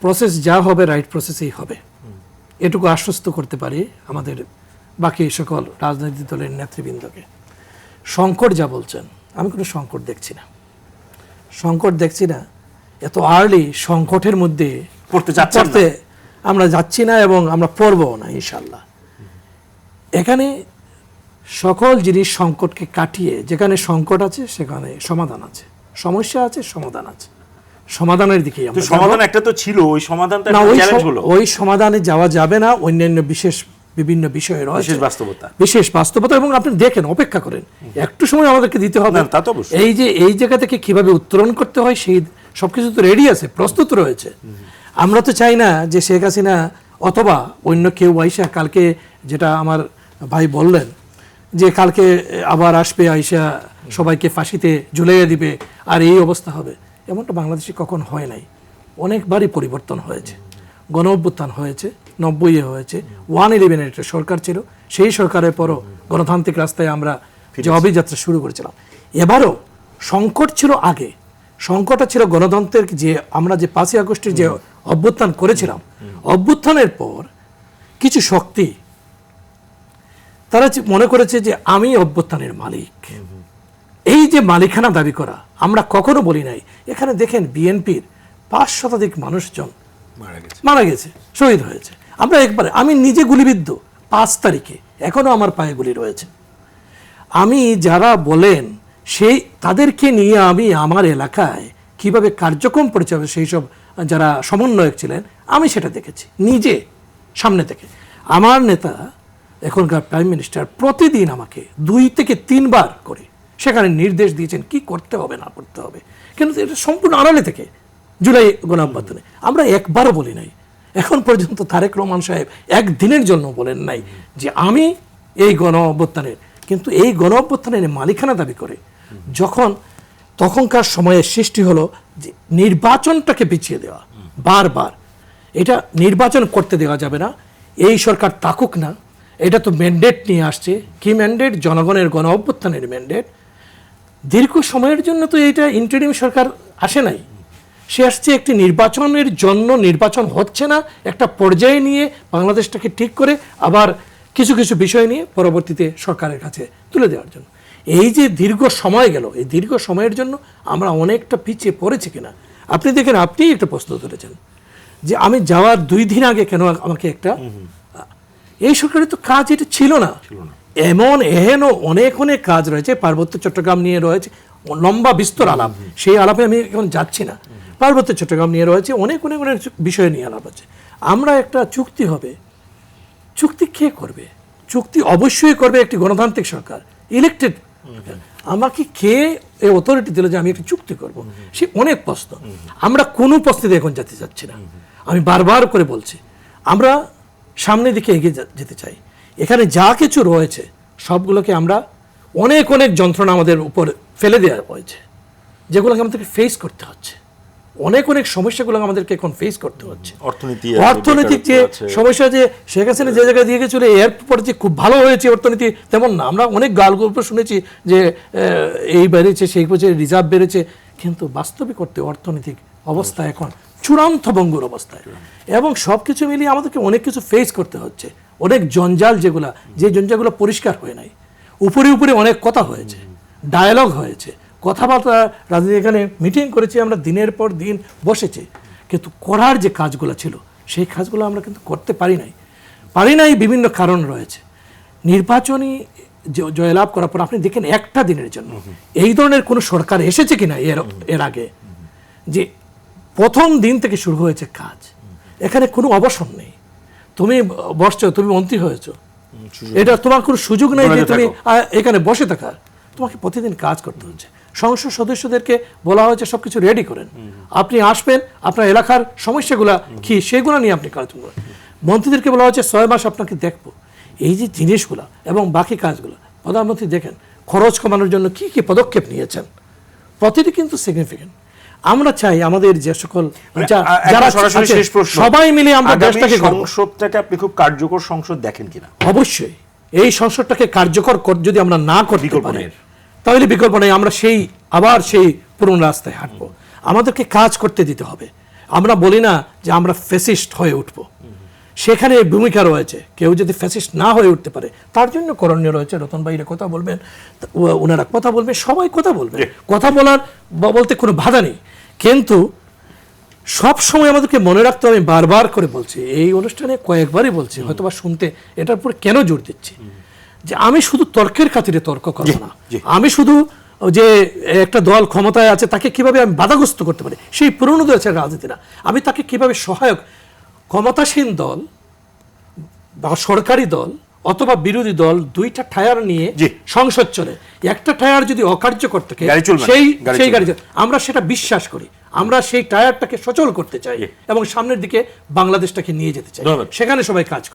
Process যা হবে right প্রসেসেই হবে, এটুকু আশ্বস্ত করতে পারি আমাদের বাকি সকল রাজনৈতিক দলের নেতৃবৃন্দকে। সংকট যা বলছেন, আমি কোনো সংকট দেখছি না, সংকট দেখছি না। এত আর্লি সংকটের মধ্যে পড়তে আমরা যাচ্ছি না এবং আমরা পড়বো না ইনশাল্লাহ। এখানে সকল জিনিস সংকটকে কাটিয়ে, যেখানে সংকট আছে সেখানে সমাধান আছে, সমস্যা আছে সমাধান আছে, সমাধানের দিকে আমরা সমাধান একটা তো ছিল, ওই সমাধানটা ওই সমাধানে যাওয়া যাবে না। অন্যান্য বিভিন্ন বিষয় রয়েছে, বিশেষ বাস্তবতা, এবং আপনি দেখেন, অপেক্ষা করেন, একটু সময় আমাদেরকে দিতে হবে। এই জায়গা থেকে কিভাবে উত্তরণ করতে হয় সেই সবকিছু তো রেডি আছে, প্রস্তুত রয়েছে। আমরা তো চাই না যে শেখ হাসিনা অথবা অন্য কেউ আইসা কালকে, যেটা আমার ভাই বললেন যে কালকে আবার আসবে, আইসা সবাইকে ফাঁসিতে ঝুলিয়ে দিবে আর এই অবস্থা হবে, এমনটা বাংলাদেশে কখন হয় নাই। অনেকবারই পরিবর্তন হয়েছে, গণ অভ্যুত্থান হয়েছে, 90-এ হয়েছে, 111-এর একটা সরকার ছিল, সেই সরকারের পরও গণতান্ত্রিক রাস্তায় আমরা যে অভিযাত্রা শুরু করেছিলাম। এবারও সংকট ছিল, আগে সংকটটা ছিল গণতন্ত্রের, যে আমরা যে 5ই আগস্টের যে অভ্যুত্থান করেছিলাম, অভ্যুত্থানের পর কিছু শক্তি তারা মনে করেছে যে আমি অভ্যুত্থানের মালিক। এই যে মালিকানা দাবি করা আমরা কখনো বলি নাই। এখানে দেখেন বিএনপির 5 শতাধিক মানুষজন মারা গেছে, শহীদ হয়েছে। আমরা একবারে, আমি নিজে গুলিবিদ্ধ 5 তারিখে, এখনো আমার পায়ে গুলি রয়েছে। আমি যারা বলেন সেই তাদেরকে নিয়ে আমি আমার এলাকায় কিভাবে কার্যক্রম পরিচালনা, সেই সব যারা সমন্বয়ক ছিলেন, আমি সেটা দেখেছি নিজে সামনে থেকে। আমার নেতা এখনকার প্রাইম মিনিস্টার প্রতিদিন আমাকে 2 থেকে 3 বার করে সেখানে নির্দেশ দিয়েছেন কি করতে হবে না করতে হবে, কিন্তু এটা সম্পূর্ণ আড়ালে থেকে জুলাই গণঅভ্যুত্থানে আমরা একবারও বলি নাই। এখন পর্যন্ত তারেক রহমান সাহেব একদিনের জন্য বলেন নাই যে আমি এই গণঅভ্যুত্থানের, কিন্তু এই গণঅভ্যুত্থানের মালিকানা দাবি করে যখন তখনকার সময়ে সৃষ্টি হলো যে নির্বাচনটাকে পিছিয়ে দেওয়া, বারবার এটা নির্বাচন করতে দেওয়া যাবে না, এই সরকার থাকুক না, এটা তো ম্যান্ডেট নিয়ে আসছে। কি ম্যান্ডেট? জনগণের গণ অভ্যুত্থানের ম্যান্ডেট। দীর্ঘ সময়ের জন্য তো এইটা ইন্টারিম সরকার আসে নাই, সে আসছে একটি নির্বাচনের জন্য। নির্বাচন হচ্ছে না, একটা পর্যায়ে নিয়ে বাংলাদেশটাকে ঠিক করে আবার কিছু কিছু বিষয় নিয়ে পরবর্তীতে সরকারের কাছে তুলে দেওয়ার জন্য। এই যে দীর্ঘ সময় গেল, এই দীর্ঘ সময়ের জন্য আমরা অনেকটা পিছিয়ে পড়েছি কিনা আপনি দেখেন। আপনি একটা প্রশ্ন ধরেছেন যে আমি যাওয়ার 2 দিন আগে কেন আমাকে একটা, এই সরকারের তো কাজ এটা ছিল না। এহেন অনেক অনেক কাজ রয়েছে, পার্বত্য চট্টগ্রাম নিয়ে রয়েছে লম্বা বিস্তর আলাপ, সেই আলাপে আমি এখন যাচ্ছি না। পার্বত্য চট্টগ্রাম নিয়ে রয়েছে অনেক অনেক অনেক বিষয় নিয়ে আলাপ আছে। আমরা একটা চুক্তি হবে, চুক্তি কে করবে? চুক্তি অবশ্যই করবে একটি গণতান্ত্রিক সরকার, ইলেক্টেড। আমাকে কে এই অথরিটি দিল যে আমি একটা চুক্তি করব? সে অনেক প্রশ্ন। আমরা কোনো প্রশ্নে এখন যেতে চাচ্ছি না। আমি বারবার করে বলছি, আমরা সামনের দিকে এগিয়ে যেতে চাই। এখানে যা কিছু রয়েছে সবগুলোকে আমরা, অনেক অনেক যন্ত্রণা আমাদের উপর ফেলে দেওয়া হয়েছে, যেগুলোকে আমাদেরকে ফেস করতে হচ্ছে। অনেক অনেক সমস্যাগুলো আমাদেরকে এখন ফেস করতে হচ্ছে। অর্থনৈতিক যে সমস্যা, যে শেখ হাসিনা যে জায়গায় দিয়ে গেছিল এরপর যে খুব ভালো হয়েছে অর্থনীতি, তেমন না। আমরা অনেক গল্প শুনেছি যে এই বেড়েছে, সেই বছর রিজার্ভ বেড়েছে, কিন্তু বাস্তবিক করতে অর্থনৈতিক অবস্থা এখন চূড়ান্ত ভঙ্গুর অবস্থায়, এবং সব কিছু মিলিয়ে আমাদেরকে অনেক কিছু ফেস করতে হচ্ছে। অনেক জঞ্জাল, যে জঞ্জালগুলো পরিষ্কার হয়ে নাই, উপরে উপরে অনেক কথা হয়েছে, ডায়ালগ হয়েছে, কথাবার্তা, রাজনীতি, এখানে মিটিং করেছি আমরা, দিনের পর দিন বসেছে, কিন্তু করার যে কাজগুলো ছিল সেই কাজগুলো আমরা কিন্তু করতে পারি নাই। বিভিন্ন কারণ রয়েছে। নির্বাচনী জয়লাভ করার পর আপনি দেখেন একটা দিনের জন্য এই ধরনের কোনো সরকার এসেছে কিনা এর আগে, যে প্রথম দিন থেকে শুরু হয়েছে কাজ, এখানে কোনো অবসর নেই। তুমি বসছো, তুমি মন্ত্রী হয়েছো, এটা তোমার কোনো সুযোগ নেই যে তুমি এখানে বসে থাকার, তোমাকে প্রতিদিন কাজ করতে হচ্ছে। সংসদ সদস্যদেরকে বলা হয়েছে সবকিছু রেডি করেন, আপনি আসবেন, আপনার এলাকার সমস্যাগুলো কি সেগুলো নিয়ে আপনি কাজ করেন। মন্ত্রীদেরকে বলা হয়েছে 6 মাস আপনাকে দেখবো। এই যে জিনিসগুলো এবং বাকি কাজগুলো, প্রধানমন্ত্রী দেখেন খরচ কমানোর জন্য কি কি পদক্ষেপ নিয়েছেন, প্রতিটি কিন্তু সিগনিফিকেন্ট। আমরা চাই আমাদের যে সকল সবাই মিলে আমরা দেশটাকে, সংসদটাকে আপনি খুব কার্যকর সংসদ দেখেন কিনা? অবশ্যই এই সংসদটাকে কার্যকর যদি আমরা না করতে পারি তাহলে বিকল্প নেই, আমরা আবার সেই পুরনো রাস্তায় হাঁটবো। আমাদেরকে কাজ করতে দিতে হবে। আমরা বলি না যে আমরা ফ্যাসিস্ট হয়ে উঠবো, সেখানে ভূমিকা রয়েছে। কেউ যদি ফ্যাসিস্ট না হয়ে উঠতে পারে তার জন্য করণীয় রয়েছে। রতন ভাইরা কথা বলবেন, ওনারা কথা বলবেন, সবাই কথা বলবেন, কথা বলার বলতে কোনো বাধা নেই। কিন্তু সব সময় আমাদেরকে মনে রাখতে, আমি বারবার করে বলছি, এই অনুষ্ঠানে কয়েকবারই বলছি, হয়তোবা শুনতে এটার উপরে কেন জোর দিচ্ছি, যে আমি শুধু তর্কের খাতিরে তর্ক করব না, আমি শুধু যে একটা দল ক্ষমতায় আছে তাকে কিভাবে আমি বাধাগ্রস্ত করতে পারি সেই পুরনো দলের রাজনীতি না, আমি তাকে কিভাবে সহায়ক, ক্ষমতাসীন দল বা সরকারি দল অথবা বিরোধী দল দুইটা টায়ার নিয়ে সংসদ চলে, একটা টায়ার যদি অকার্যকর থাকে সেই গাড়ি আমরা সেটা বিশ্বাস করি, আমরা সেই টায়ারটাকে সচল করতে চাই এবং সামনের দিকে বাংলাদেশটাকে নিয়ে যেতে চাই, সেখানে সবাই কাজ করে।